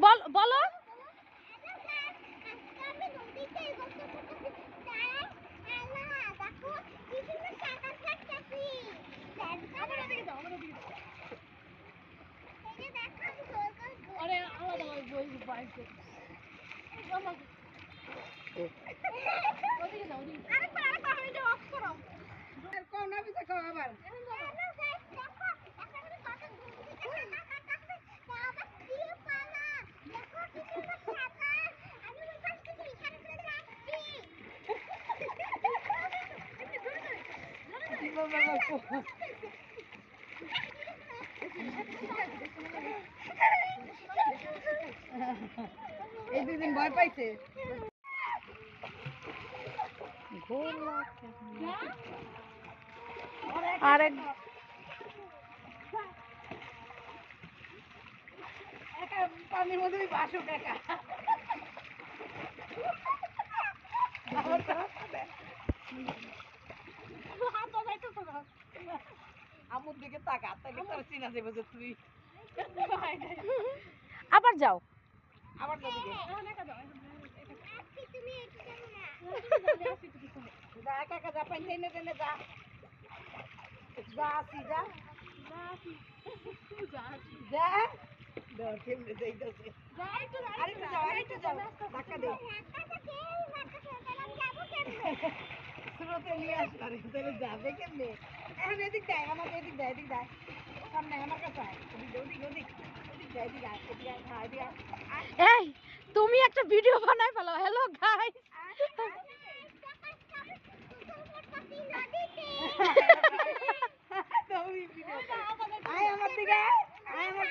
হ্যাঁ বলো। এই দুদিন ভয় পাইছে। আরেক পানির মধ্যে বাসুক একা আমুর দিকে তাকা, তাহলে তোর চিনা যাবে যে তুই আবার যাও। আবার দিকে যা একা একা যা, পানি টেনে টেনে যা, যা আসি যা যা ধর কেমনে যাইতেছে। আরেকটু যাও, আরেকটু যাও, ধাক্কা দে স্রোতে নিয়ে আসলে তাহলে যাবে কেমনে। এখন এদিক দেয়, আমাকে এদিক দেয়, এদিক দেয়, সামনে আমার কাছে আয়, ওদিক ওদিক ওদিক ওদিক দেয়, এদিক আয়, এদিক আয়, হ্যাঁ এদিক আয়। এই তুমি একটা ভিডিও বানাই ফেলো। হ্যালো গাইস, আয় আমার দিকে আয়, আয় আমার